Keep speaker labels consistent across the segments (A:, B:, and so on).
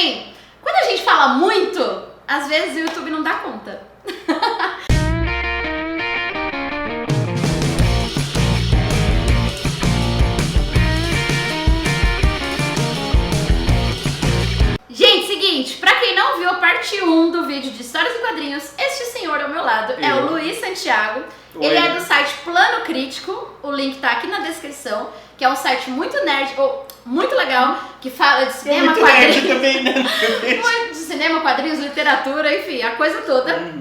A: Porém, quando a gente fala muito, às vezes o YouTube não dá conta. Gente, seguinte, pra quem não viu a parte 1 do vídeo de Histórias em Quadrinhos, este senhor ao meu lado é o Luiz Santiago.
B: Oi.
A: Ele é do site Plano Crítico, o link tá aqui na descrição, que é um site muito nerd, ou muito legal, que fala de cinema,
B: muito
A: quadrinhos.
B: nerd também, né?
A: Muito de cinema, quadrinhos, literatura, enfim, a coisa toda.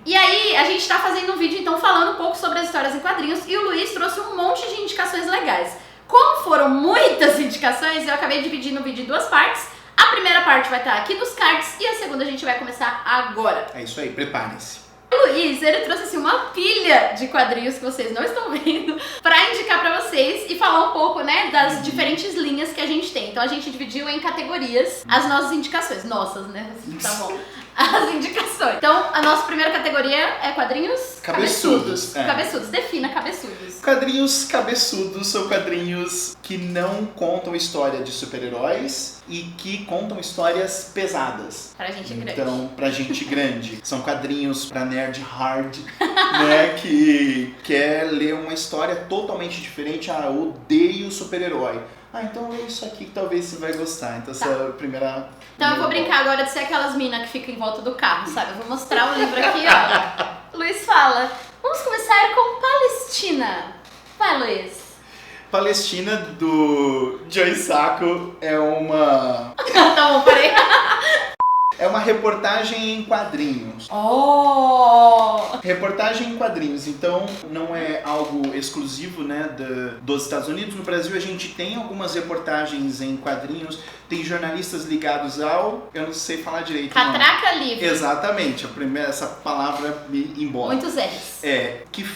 A: E aí, a gente tá fazendo um vídeo então falando um pouco sobre as histórias em quadrinhos e o Luiz trouxe um monte de indicações legais. Como foram muitas indicações, eu acabei dividindo o vídeo em duas partes. A primeira parte vai estar aqui nos cards e a segunda a gente vai começar agora.
B: É isso aí, preparem-se.
A: O Luiz, ele trouxe assim uma pilha de quadrinhos que vocês não estão vendo pra indicar pra vocês e falar um pouco, né, das diferentes linhas que a gente tem. Então a gente dividiu em categorias as nossas indicações. Nossas, né? Tá bom. As indicações. Então, a nossa primeira categoria é quadrinhos
B: Cabeçudos. É.
A: Cabeçudos. Defina cabeçudos.
B: Quadrinhos cabeçudos são quadrinhos que não contam história de super-heróis e que contam histórias pesadas.
A: Pra gente grande.
B: Então, pra gente grande. São quadrinhos pra nerd hard, né? Que quer ler uma história totalmente diferente. Ah, eu odeio super-herói. Ah, então é isso aqui que talvez você vai gostar. Então, essa é a primeira...
A: Então eu vou brincar agora de ser aquelas minas que ficam em volta do carro, sabe? Eu vou mostrar o livro aqui, ó. Luiz fala. Vamos começar com Palestina. Vai, Luiz.
B: Palestina, do Joe Sacco, é uma...
A: Tá bom, parei.
B: É uma reportagem em quadrinhos.
A: Oh!
B: Reportagem em quadrinhos, então não é algo exclusivo, né, dos Estados Unidos. No Brasil a gente tem algumas reportagens em quadrinhos, tem jornalistas ligados ao... eu não sei falar direito.
A: Catraca livre.
B: Exatamente, essa palavra me embora.
A: Muitos R's.
B: Que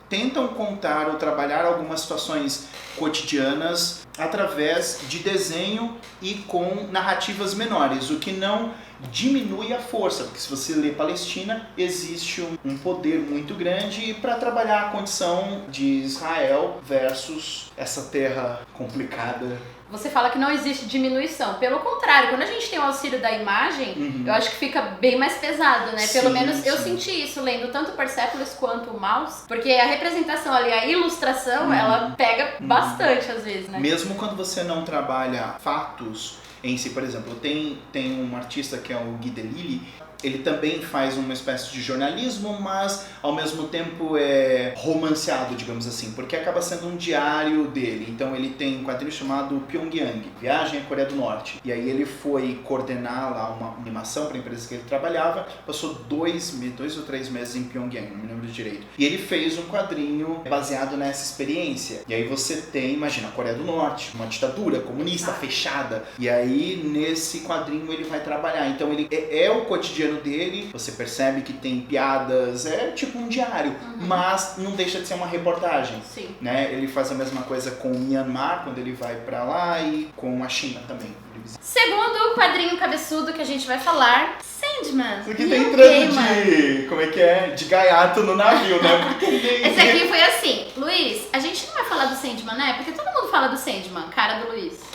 B: tentam contar ou trabalhar algumas situações cotidianas através de desenho e com narrativas menores, o que não diminui a força, porque se você lê Palestina, existe um poder muito grande para trabalhar a condição de Israel versus essa terra complicada.
A: Você fala que não existe diminuição. Pelo contrário, quando a gente tem o auxílio da imagem, eu acho que fica bem mais pesado, né? Pelo menos eu senti isso lendo tanto o Persepolis quanto o Maus, porque a representação ali, a ilustração, ela pega bastante às vezes, né?
B: Mesmo quando você não trabalha fatos em si, por exemplo, tem um artista que é o Gui Delisle. Ele também faz uma espécie de jornalismo, mas ao mesmo tempo é romanceado, digamos assim, porque acaba sendo um diário dele. Então ele tem um quadrinho chamado Pyongyang, Viagem à Coreia do Norte. E aí ele foi coordenar lá uma animação para a empresa que ele trabalhava, passou 2 ou 3 meses em Pyongyang, não me lembro direito. E ele fez um quadrinho baseado nessa experiência. E aí você tem, imagina, a Coreia do Norte, uma ditadura comunista fechada. E aí nesse quadrinho ele vai trabalhar. Então ele é o cotidiano dele, você percebe que tem piadas, é tipo um diário, mas não deixa de ser uma reportagem.
A: Sim.
B: Né? Ele faz a mesma coisa com o Myanmar, quando ele vai pra lá, e com a China também.
A: Segundo quadrinho cabeçudo que a gente vai falar, Sandman.
B: Isso aqui tá entrando de... como é que é? De gaiato no navio, né? Porque
A: esse aqui foi assim, Luiz, a gente não vai falar do Sandman, né? Porque todo mundo fala do Sandman, cara do Luiz.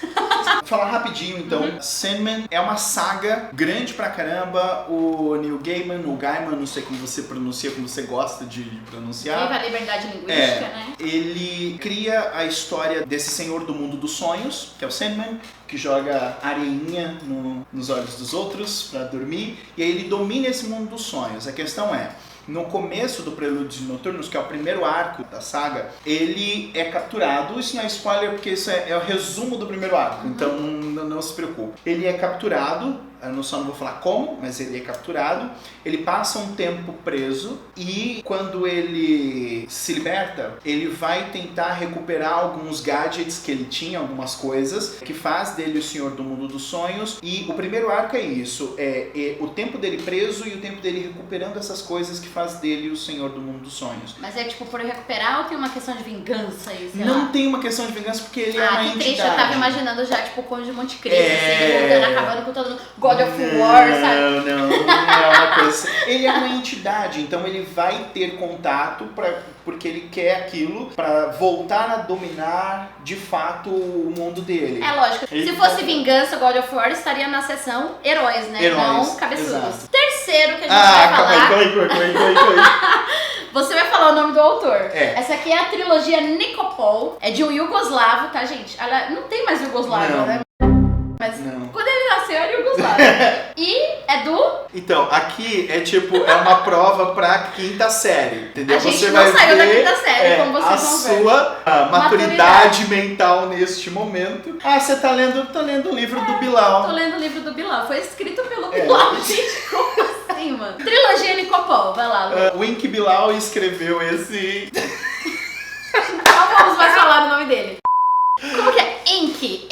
B: Vou falar rapidinho então. Sandman é uma saga grande pra caramba. O Neil Gaiman, não sei como você pronuncia, como você gosta de pronunciar.
A: Viva a liberdade linguística, né?
B: Ele cria a história desse senhor do mundo dos sonhos, que é o Sandman, que joga areinha nos olhos dos outros pra dormir. E aí ele domina esse mundo dos sonhos. A questão é, no começo do Prelúdios Noturnos, que é o primeiro arco da saga, ele é capturado. Isso não é spoiler, porque isso é o resumo do primeiro arco, então não se preocupe. Ele é capturado, eu só não vou falar como, mas ele é capturado. Ele passa um tempo preso e quando ele se liberta, ele vai tentar recuperar alguns gadgets que ele tinha, algumas coisas, que faz dele o Senhor do Mundo dos Sonhos. E o primeiro arco é isso, é o tempo dele preso e o tempo dele recuperando essas coisas que faz dele o Senhor do Mundo dos Sonhos.
A: Mas é tipo por recuperar ou tem uma questão de vingança aí, sei
B: Não
A: lá?
B: tem uma questão de vingança porque ele é uma
A: que triste,
B: entidade.
A: eu tava imaginando já tipo o Conde de Monte Cristo, assim, acabando com todo mundo, God of War, sabe?
B: Não é uma coisa assim. Ele é uma entidade, então ele vai ter contato porque ele quer aquilo pra voltar a dominar de fato o mundo dele.
A: É lógico. Se fosse vingança, God of War estaria na seção heróis, né?
B: Heróis,
A: Não cabeçudos.
B: exato.
A: Terceiro que a gente vai falar.
B: Calma aí.
A: Você vai falar o nome do autor.
B: É.
A: Essa aqui é a trilogia Nikopol. É de um iugoslavo, tá, gente? Ela não tem mais Iugoslávia,
B: Não.
A: né? Mas
B: Não.
A: quando ele nasceu era Iugoslávia. E é do...
B: Então, aqui é uma prova pra quinta série, entendeu?
A: A gente
B: você
A: não
B: vai
A: saiu da
B: ver
A: quinta série, como vocês vão ver.
B: a sua maturidade mental neste momento. Ah, você tá lendo o livro do Bilal.
A: Tô lendo o livro do Bilal. Foi escrito pelo Bilal, gente. Como assim, mano? Trilogia Nikopol. Vai lá, Lu.
B: O Enki Bilal escreveu esse...
A: Não vamos mais falar o nome dele. Como que é? Enki.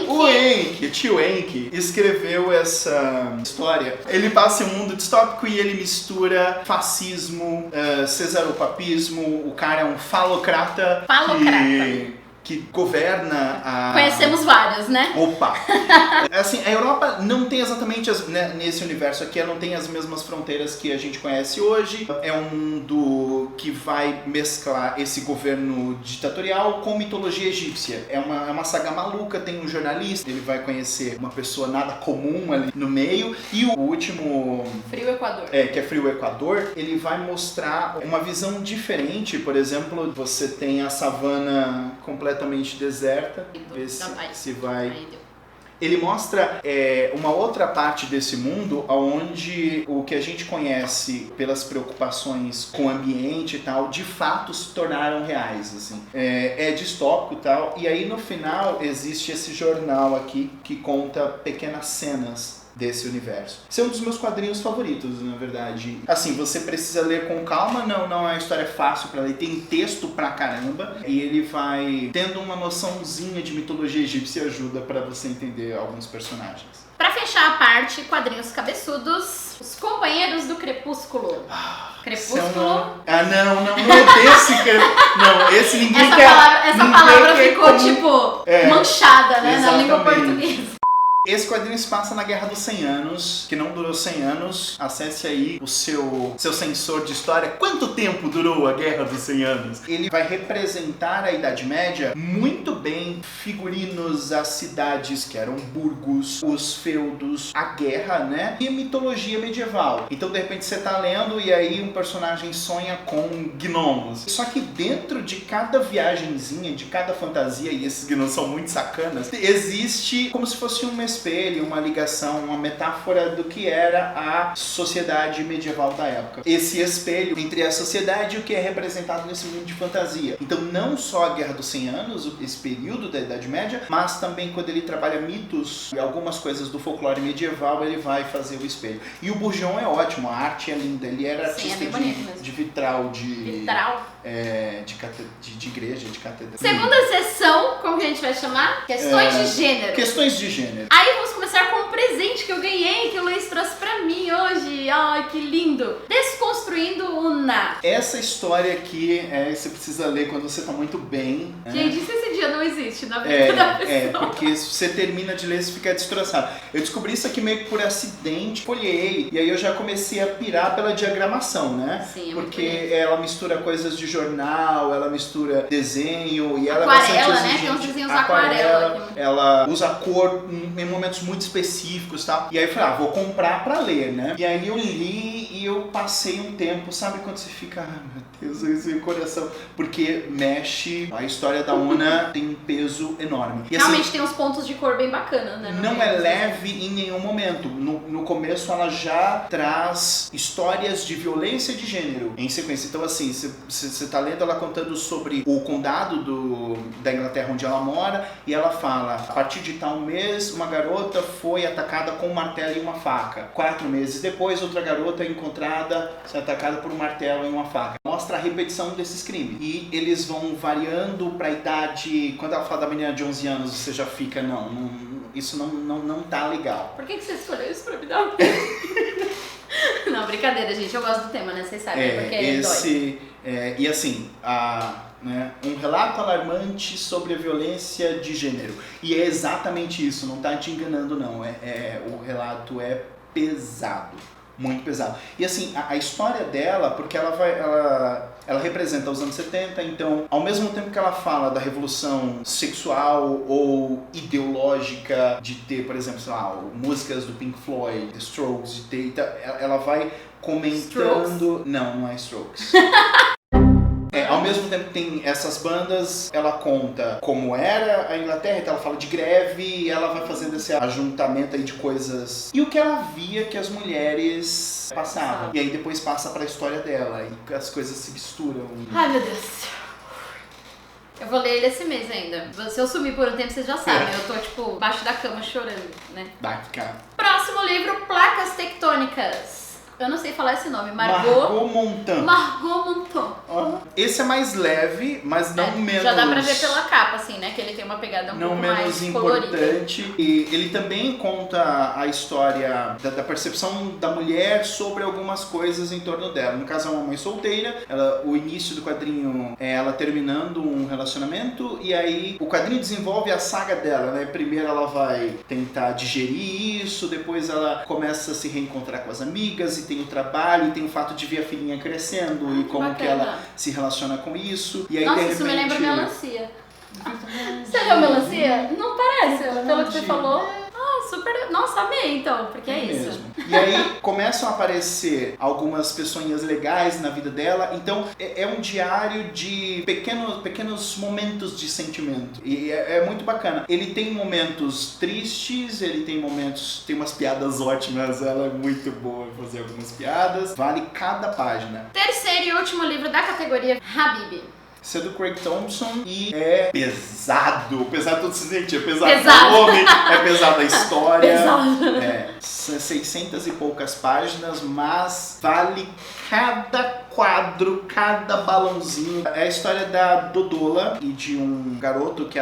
B: O Enki, tio Enki, escreveu essa história. Ele passa em um mundo distópico e ele mistura fascismo, cesaropapismo. O cara é um falocrata. Que governa a...
A: Conhecemos vários, né?
B: Opa! Assim, a Europa não tem exatamente, nesse universo aqui, ela não tem as mesmas fronteiras que a gente conhece hoje. É um mundo que vai mesclar esse governo ditatorial com mitologia egípcia. É uma saga maluca, tem um jornalista, ele vai conhecer uma pessoa nada comum ali no meio. E o último...
A: Frio Equador.
B: Que é Frio Equador, ele vai mostrar uma visão diferente. Por exemplo, você tem a savana completamente deserta. Vê se vai... Ele mostra uma outra parte desse mundo onde o que a gente conhece pelas preocupações com o ambiente e tal, de fato se tornaram reais, assim. É distópico e tal, e aí no final existe esse jornal aqui que conta pequenas cenas desse universo. Esse é um dos meus quadrinhos favoritos, na verdade. Assim, você precisa ler com calma, não é uma história fácil pra ler, tem texto pra caramba, e ele vai tendo uma noçãozinha de mitologia egípcia e ajuda pra você entender alguns personagens.
A: Pra fechar a parte, quadrinhos cabeçudos, os companheiros do Crepúsculo. Crepúsculo?
B: Não é desse não, esse ninguém
A: essa
B: quer.
A: Essa palavra ficou
B: como...
A: tipo manchada, né, na língua
B: Exatamente.
A: portuguesa.
B: Esse quadrinho se passa na Guerra dos 100 Anos, que não durou 100 anos. Acesse aí o seu sensor de história. Quanto tempo durou a Guerra dos 100 Anos? Ele vai representar a Idade Média muito bem. Figurinos, as cidades que eram burgos, os feudos, a guerra, né? E a mitologia medieval. Então, de repente, você tá lendo e aí um personagem sonha com gnomos. Só que dentro de cada viagenzinha, de cada fantasia, e esses gnomos são muito sacanas, existe como se fosse uma espelho, uma ligação, uma metáfora do que era a sociedade medieval da época. Esse espelho entre a sociedade e o que é representado nesse mundo de fantasia. Então não só a Guerra dos 100 Anos, esse período da Idade Média, mas também quando ele trabalha mitos e algumas coisas do folclore medieval, ele vai fazer o espelho. E o Bourgeon é ótimo, a arte é linda, ele era artista de vitral, de igreja, de catedral.
A: Segunda sessão, como que a gente vai chamar? Questões de gênero.
B: Questões de gênero.
A: Aí vamos começar com um presente que eu ganhei, que o Luiz trouxe pra mim hoje. Ai, que lindo! Desconstruindo o Na.
B: Essa história aqui, você precisa ler quando você tá muito bem.
A: Gente, isso esse dia não existe na vida da pessoa.
B: Porque se você termina de ler, você fica destroçado. Eu descobri isso aqui meio que por acidente, folhei, e aí eu já comecei a pirar pela diagramação, né?
A: Sim,
B: porque ela mistura coisas de jornal, ela mistura desenho, e ela
A: aquarela,
B: é bastante exigente.
A: né? Tem uns desenhos aquarela.
B: Ela usa cor em momentos muito específicos e tal. E aí eu falei, vou comprar pra ler, né? E aí eu li e eu passei um tempo, sabe quando você fica, meu Deus, isso é o coração. Porque mexe, a história da Una tem um peso enorme. E,
A: realmente
B: assim,
A: tem uns pontos de cor bem bacanas, né?
B: Não é leve em nenhum momento. No começo ela já traz histórias de violência de gênero em sequência. Então assim, você tá lendo ela contando sobre o condado da Inglaterra onde ela mora, e ela fala, a partir de tal mês, uma garota foi atacada com um martelo e uma faca. 4 meses depois, outra garota é encontrada sendo atacada por um martelo e uma faca. Mostra a repetição desses crimes. E eles vão variando pra idade. Quando ela fala da menina de 11 anos, você já fica, isso não tá legal.
A: Por que você escolheu isso pra me dar? Não, brincadeira, gente. Eu gosto do tema, né? Vocês sabem, porque dói.
B: E assim, um relato alarmante sobre a violência de gênero. E é exatamente isso, não tá te enganando não. O relato é pesado, muito pesado. E assim, a história dela, porque ela ela representa os anos 70, então ao mesmo tempo que ela fala da revolução sexual ou ideológica de ter, por exemplo, sei lá, músicas do Pink Floyd, The Strokes, de ter, ela vai comentando...
A: Strokes?
B: Não é Strokes. Ao mesmo tempo que tem essas bandas, ela conta como era a Inglaterra, então ela fala de greve e ela vai fazendo esse ajuntamento aí de coisas. E o que ela via que as mulheres passavam. E aí depois passa pra história dela e as coisas se misturam.
A: Ai, meu Deus. Eu vou ler ele esse mês ainda. Se eu sumir por um tempo, vocês já sabem. Eu tô, tipo, embaixo da cama chorando, né?
B: Vai ficar.
A: Próximo livro, Placas Tectônicas. Eu não sei falar esse nome. Margot Montan.
B: Esse é mais leve, mas não menos...
A: Já dá pra ver pela capa, assim, né? Que ele tem uma pegada um pouco mais colorida.
B: Não menos importante. E ele também conta a história da percepção da mulher sobre algumas coisas em torno dela. No caso, é uma mãe solteira. O início do quadrinho é ela terminando um relacionamento. E aí, o quadrinho desenvolve a saga dela, né? Primeiro ela vai tentar digerir isso. Depois ela começa a se reencontrar com as amigas. E tem o trabalho, e tem o fato de ver a filhinha crescendo e como
A: bacana.
B: que ela se relaciona com isso. E aí,
A: Nossa,
B: de repente...
A: isso me lembra melancia. Você leu melancia? Não parece, pelo que você falou. Super... Nossa, amei então, porque é isso.
B: Mesmo. E aí começam a aparecer algumas pessoinhas legais na vida dela, então é um diário de pequenos momentos de sentimento. E é muito bacana. Ele tem momentos tristes, ele tem momentos... Tem umas piadas ótimas, ela é muito boa em fazer algumas piadas. Vale cada página.
A: Terceiro e último livro da categoria Habib.
B: Isso é do Craig Thompson e é pesado. Pesado todo sentido. É pesado
A: Pesado.
B: o nome, é pesado a história.
A: Pesado.
B: 600 e poucas páginas, mas vale cada quadro, cada balãozinho. É a história da Dodola e de um garoto que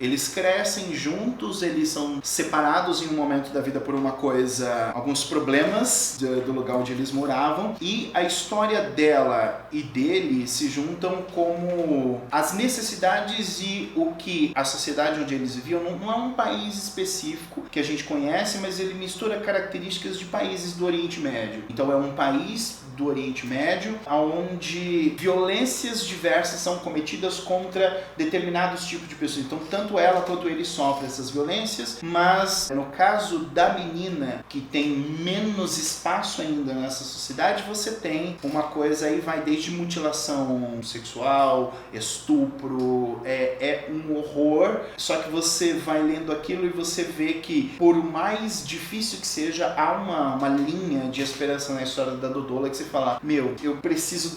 B: eles crescem juntos, eles são separados em um momento da vida por uma coisa, alguns problemas do lugar onde eles moravam, e a história dela e dele se juntam como as necessidades e o que a sociedade onde eles viviam. Não é um país específico que a gente conhece, mas ele mistura características de países do Oriente Médio. Então é um país do Oriente Médio, onde violências diversas são cometidas contra determinados tipos de pessoas. Então, tanto ela quanto ele sofrem essas violências, mas no caso da menina, que tem menos espaço ainda nessa sociedade, você tem uma coisa aí, vai desde mutilação sexual, estupro, é um horror, só que você vai lendo aquilo e você vê que, por mais difícil que seja, há uma linha de esperança na história da Dodola que você fala, meu, eu preciso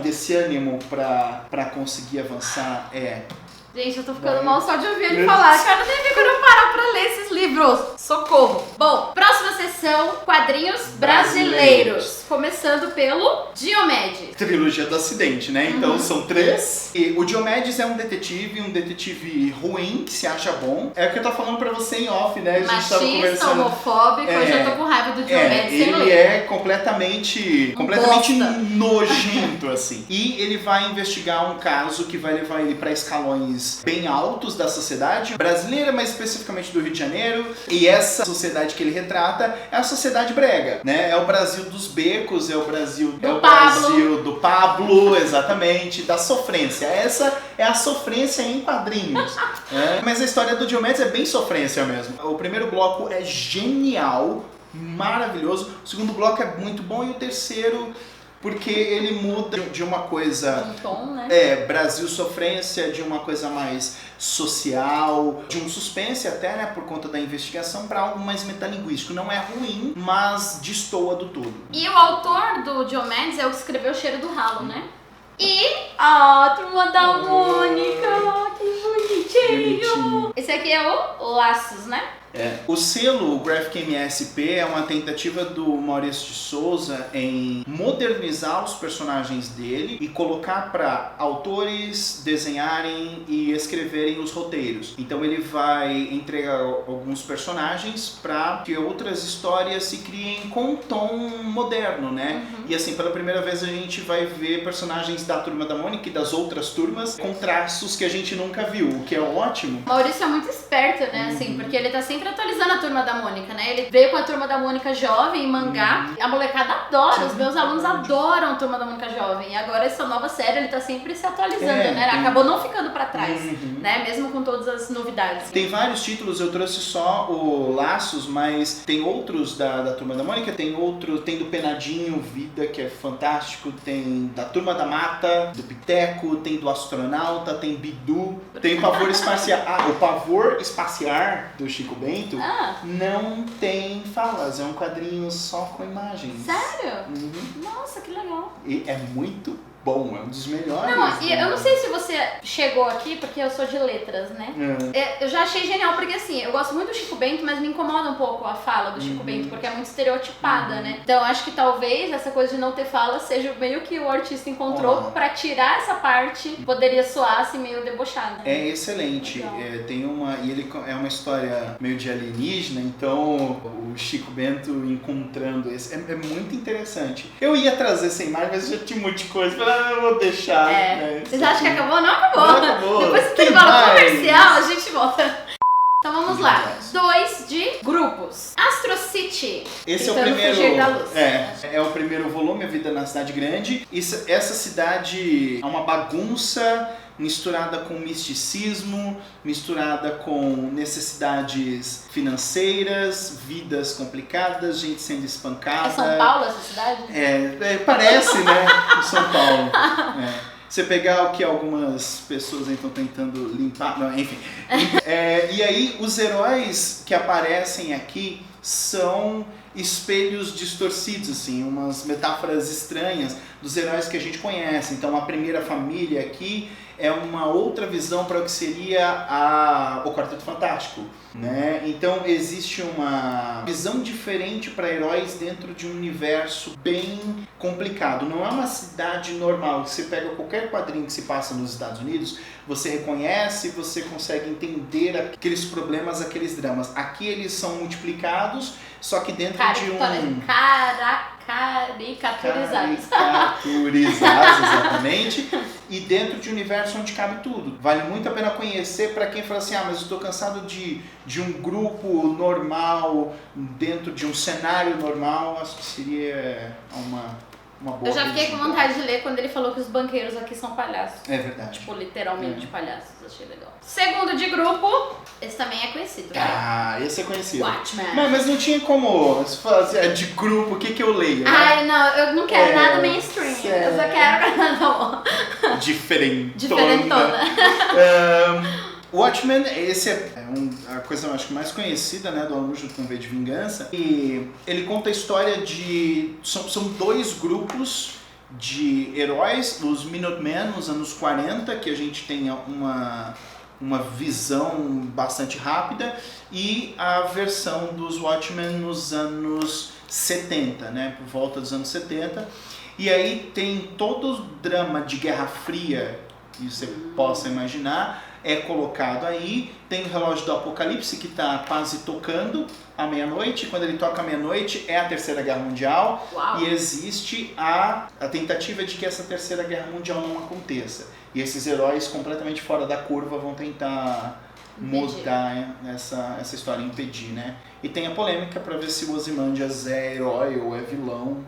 B: desse ânimo pra conseguir avançar.
A: Gente, eu tô ficando mal só de ouvir ele falar. Cara, nem vi quando eu parar pra ler esses livros. Socorro. Bom, próxima sessão, quadrinhos brasileiros. Começando pelo Diomedes.
B: Trilogia do acidente, né? Então são 3. E o Diomedes é um detetive ruim, que se acha bom. É o que eu tô falando pra você em off, né? A gente
A: machista,
B: tava conversando.
A: homofóbico, eu já tô com raiva do Diomedes.
B: Ele é completamente nojento, assim. E ele vai investigar um caso que vai levar ele pra escalões bem altos da sociedade brasileira, mas especificamente do Rio de Janeiro. E essa sociedade que ele retrata é a sociedade brega, né? É o Brasil dos becos, é o Brasil do Pablo, exatamente, da sofrência. Essa é a sofrência em quadrinhos. Mas a história do Diomedes é bem sofrência mesmo. O primeiro bloco é genial, maravilhoso. O segundo bloco é muito bom e o terceiro... Porque ele muda de uma coisa...
A: Um tom, né?
B: Brasil sofrência, de uma coisa mais social, de um suspense até, né, por conta da investigação, para algo mais metalinguístico. Não é ruim, mas destoa do todo.
A: E o autor do Diomedes é o que escreveu O Cheiro do Ralo, né? E a Turma da Mônica, que bonitinho! Esse aqui é o Laços, né?
B: O selo, o Graphic MSP, é uma tentativa do Maurício de Souza em modernizar os personagens dele e colocar para autores desenharem e escreverem os roteiros. Então ele vai entregar alguns personagens para que outras histórias se criem com um tom moderno, né? E assim, pela primeira vez a gente vai ver personagens da Turma da Mônica e das outras turmas com traços que a gente nunca viu, o que é ótimo.
A: Maurício é muito esperto. né? Assim, porque ele tá sempre atualizando a Turma da Mônica, né? Ele veio com a Turma da Mônica jovem em mangá. A molecada adora, os meus alunos adoram a Turma da Mônica jovem. E agora essa nova série, ele tá sempre se atualizando, né? Acabou não ficando pra trás, né? Mesmo com todas as novidades.
B: Tem vários títulos, eu trouxe só o Laços, mas tem outros da Turma da Mônica, tem do Penadinho, Vida, que é fantástico, tem da Turma da Mata, do Piteco, tem do Astronauta, tem Bidu, tem Pavor Espacial. O Pavor Espaciar do Chico Bento não tem falas, é um quadrinho só com imagens.
A: Sério? Nossa, que legal.
B: E é muito bom, é um dos melhores.
A: Não, e eu não sei se você chegou aqui, porque eu sou de letras, né? Eu já achei genial, porque assim, eu gosto muito do Chico Bento, mas me incomoda um pouco a fala do Chico Bento, porque é muito estereotipada, né? Então eu acho que talvez essa coisa de não ter fala seja meio que o artista encontrou pra tirar essa parte, poderia soar assim meio debochada. Né?
B: É excelente. Ele é uma história meio de alienígena, então o Chico Bento encontrando esse. É muito interessante. Eu ia trazer sem mais, mas já tinha muita coisa. Eu vou deixar. Né?
A: Vocês acham que acabou? Não acabou.
B: Não acabou.
A: Depois que intervalo comercial, a gente volta. Então vamos lá. 2 de grupos. Astro City.
B: Esse é o primeiro.
A: Fugir da luz.
B: É o primeiro volume, A Vida na Cidade Grande. Essa cidade é uma bagunça misturada com misticismo, misturada com necessidades financeiras, vidas complicadas, gente sendo espancada.
A: É São Paulo essa cidade?
B: Parece, né? São Paulo. Você pegar o que algumas pessoas estão tentando limpar, não, enfim. E aí os heróis que aparecem aqui são espelhos distorcidos, assim, umas metáforas estranhas dos heróis que a gente conhece. Então a primeira família aqui é uma outra visão para o que seria o Quarteto Fantástico, né? Então existe uma visão diferente para heróis dentro de um universo bem complicado. Não é uma cidade normal. Você pega qualquer quadrinho que se passa nos Estados Unidos, você reconhece, você consegue entender aqueles problemas, aqueles dramas. Aqui eles são multiplicados, só que dentro de um... Caricaturizados, exatamente. E dentro de um universo onde cabe tudo. Vale muito a pena conhecer para quem fala assim, mas eu estou cansado de um grupo normal, dentro de um cenário normal. Acho que seria uma boa.
A: Eu já fiquei com vontade de ler quando ele falou que os banqueiros aqui são palhaços.
B: É verdade.
A: Tipo, literalmente palhaços. Achei legal. Segundo de grupo, esse também é conhecido.
B: Esse é conhecido.
A: Watchmen.
B: Mas não tinha como se fazer de grupo, o que eu leio, né?
A: Ai, não, eu não quero nada mainstream. Eu só quero diferentona.
B: Watchmen, esse é a coisa acho que mais conhecida, né, do Alan Moore junto com V de Vingança. E ele conta a história de... São 2 grupos de heróis, os Minutemen nos anos 40, que a gente tem uma visão bastante rápida, e a versão dos Watchmen nos anos 70, né, por volta dos anos 70. E aí tem todo o drama de Guerra Fria que você possa imaginar, é colocado aí. Tem o relógio do Apocalipse que está quase tocando à meia-noite. Quando ele toca à meia-noite é a Terceira Guerra Mundial.
A: Uau.
B: E existe a tentativa de que essa Terceira Guerra Mundial não aconteça. E esses heróis completamente fora da curva vão tentar mudar essa história, impedir, né? E tem a polêmica para ver se o Ozymandias é herói ou é vilão.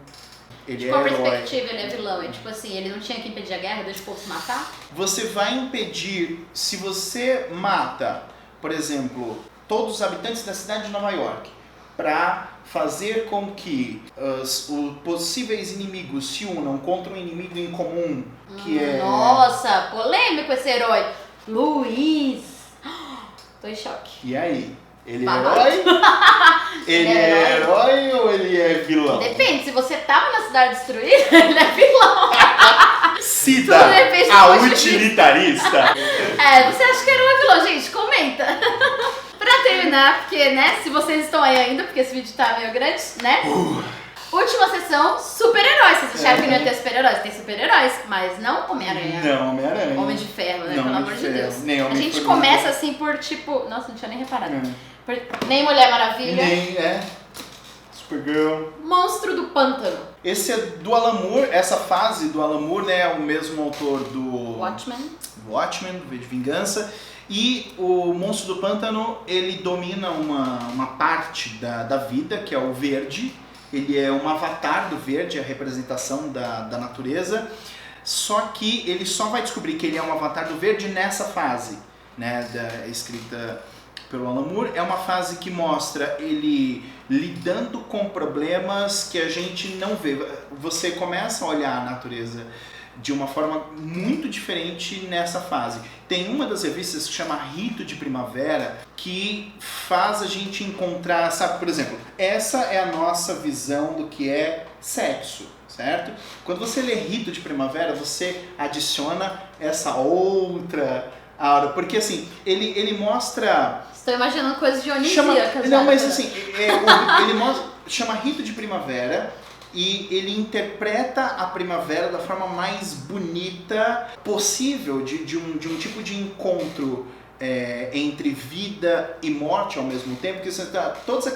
B: Ele
A: qual perspectiva ele é vilão? É tipo assim, ele não tinha que impedir a guerra, deixa o povo se matar?
B: Você vai impedir, se você mata, por exemplo, todos os habitantes da cidade de Nova York, para fazer com que os possíveis inimigos se unam contra um inimigo em comum, que é...
A: Nossa, polêmico esse herói! Luiz! Tô em choque.
B: E aí? Ele é herói? Ele é herói ou ele é vilão?
A: Depende, se você tava na cidade destruída, ele é vilão.
B: Cida, a utilitarista.
A: Você acha que era um vilão? Gente, comenta. Pra terminar, porque, né, se vocês estão aí ainda, porque esse vídeo tá meio grande, né? Última sessão, super-heróis. Vocês acharam que não ia ter super-heróis? Tem super-heróis, mas não Homem-Aranha.
B: Não, Homem-Aranha.
A: Homem de Ferro, né?
B: Não,
A: pelo amor de Deus.
B: Nem
A: a gente começa assim por tipo... Nossa, não tinha nem reparado. Nem Mulher Maravilha.
B: Nem, Supergirl.
A: Monstro do Pântano.
B: Esse é do Alan Moore, essa fase do Alan Moore, né? É o mesmo autor do...
A: Watchmen,
B: V de Vingança. E o monstro do pântano, ele domina uma parte da vida, que é o verde. Ele é um avatar do verde, a representação da natureza. Só que ele só vai descobrir que ele é um avatar do verde nessa fase, né, escrita pelo Alan Moore. É uma fase que mostra ele lidando com problemas que a gente não vê. Você começa a olhar a natureza de uma forma muito diferente nessa fase. Tem uma das revistas que chama Rito de Primavera, que faz a gente encontrar, sabe, por exemplo, essa é a nossa visão do que é sexo, certo? Quando você lê Rito de Primavera, você adiciona essa outra aura, porque assim, ele mostra...
A: Estou imaginando coisas dionisíacas.
B: Não, mas assim, ele mostra, chama Rito de Primavera, e ele interpreta a primavera da forma mais bonita possível, de um tipo de encontro entre vida e morte ao mesmo tempo, que você tá, todas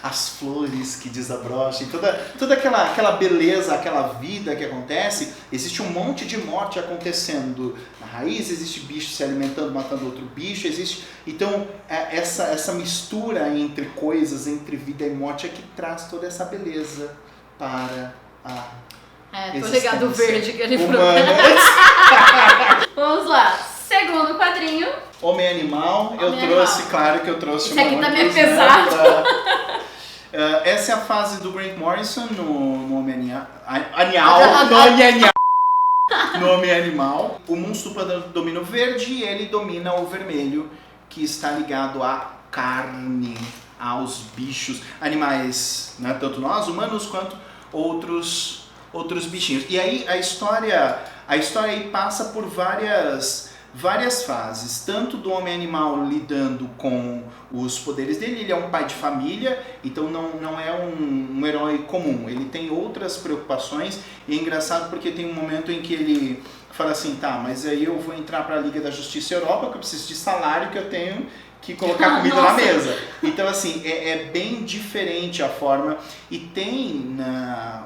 B: as flores que desabrochem, toda aquela beleza, aquela vida que acontece, existe um monte de morte acontecendo na raiz, existe bicho se alimentando, matando outro bicho, existe... Então, essa mistura entre coisas, entre vida e morte é que traz toda essa beleza para a
A: tô ligado o verde que ele falou. Vamos lá, segundo quadrinho.
B: Homem-Animal. Eu trouxe, claro que eu trouxe
A: uma. Isso aqui também é pesado.
B: Essa é a fase do Grant Morrison no Homem-Animal. No Homem-Animal. O monstro domina o verde e ele domina o vermelho, que está ligado à carne, aos bichos, animais, né, tanto nós, humanos, quanto outros bichinhos. E aí a história aí passa por várias fases, tanto do Homem-Animal lidando com os poderes dele. Ele é um pai de família, então não é um herói comum, ele tem outras preocupações, e é engraçado porque tem um momento em que ele fala assim, tá, mas aí eu vou entrar para a Liga da Justiça Europa, que eu preciso de salário, que eu tenho que colocar comida na mesa. Então, assim, é bem diferente a forma. E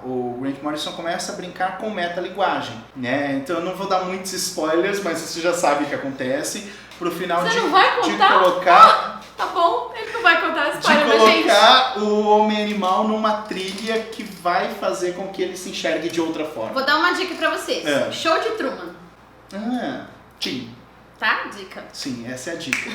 B: o Grant Morrison começa a brincar com metalinguagem, né? Então, eu não vou dar muitos spoilers, mas você já sabe o que acontece. Pro final
A: você não vai contar?
B: De colocar...
A: Tá bom, ele não vai contar spoiler,
B: de colocar o Homem-Animal numa trilha que vai fazer com que ele se enxergue de outra forma.
A: Vou dar uma dica pra vocês. Show de Truman.
B: Sim.
A: Tá? Dica.
B: Sim, essa é a dica.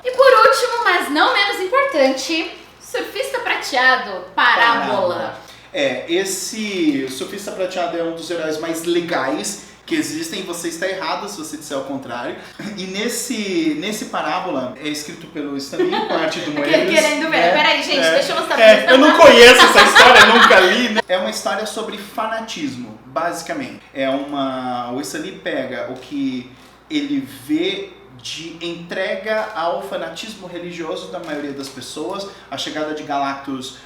A: E por último, mas não menos importante, Surfista Prateado, Parábola.
B: Esse Surfista Prateado é um dos heróis mais legais que existem. Você está errado se você disser o contrário. E nesse Parábola é escrito pelo Stan Lee, com a arte do Moebius.
A: Querendo ver. Peraí, gente, deixa eu mostrar.
B: Eu não conheço essa história, nunca li, né? É uma história sobre fanatismo, basicamente. O Stan Lee pega o que ele vê de entrega ao fanatismo religioso da maioria das pessoas. A chegada de Galactus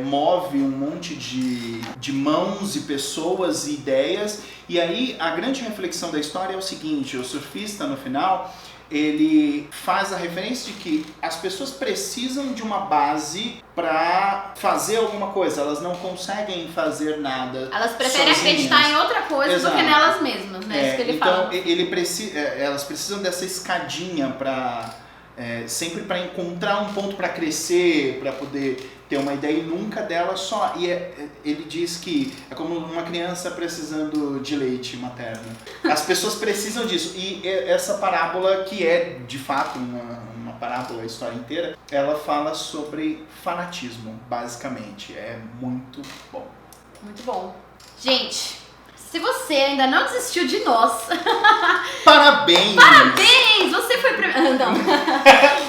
B: move um monte de mãos e pessoas e ideias. E aí a grande reflexão da história é o seguinte: o surfista, no final, ele faz a referência de que as pessoas precisam de uma base para fazer alguma coisa, elas não conseguem fazer nada.
A: Elas preferem acreditar em outra coisa do que nelas mesmas, né? Isso que ele fala.
B: Então elas precisam dessa escadinha sempre para encontrar um ponto para crescer, para poder ter uma ideia, e nunca dela só. E ele diz que é como uma criança precisando de leite materno. As pessoas precisam disso. E essa parábola, que é de fato uma parábola, a história inteira, ela fala sobre fanatismo, basicamente. É muito bom.
A: Muito bom. Gente, se você ainda não desistiu de nós...
B: Parabéns!
A: Parabéns! Você foi primeiro... Não.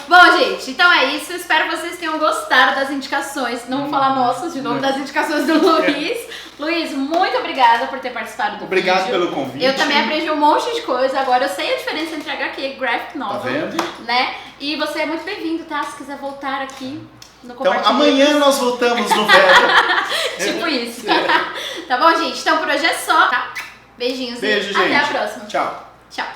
A: Bom, gente, então é isso. Espero que vocês tenham gostado das indicações. Não vou falar nossas de novo, das indicações do Luiz. Luiz, muito obrigada por ter participado do vídeo.
B: Obrigado pelo convite.
A: Eu também aprendi um monte de coisa. Agora eu sei a diferença entre HQ e Graphic Novel.
B: Tá vendo?
A: Né? E você é muito bem-vindo, tá? Se quiser voltar aqui...
B: Então amanhã nós voltamos no Veda.
A: Tipo isso. Tá bom, gente? Então por hoje é só, tá? Beijinhos.
B: Beijo,
A: e
B: gente.
A: até a próxima.
B: Tchau.
A: Tchau.